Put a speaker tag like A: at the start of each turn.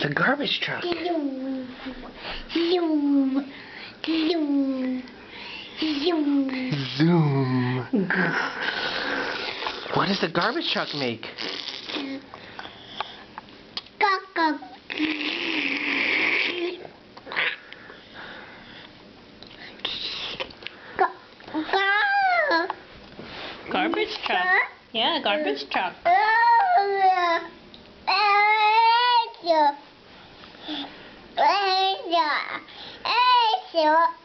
A: The garbage truck.
B: Zoom. Zoom. Zoom. Zoom.
A: Zoom. What does the garbage truck make?
B: Caca.
C: Garbage truck. Yeah, garbage truck.
B: Ê,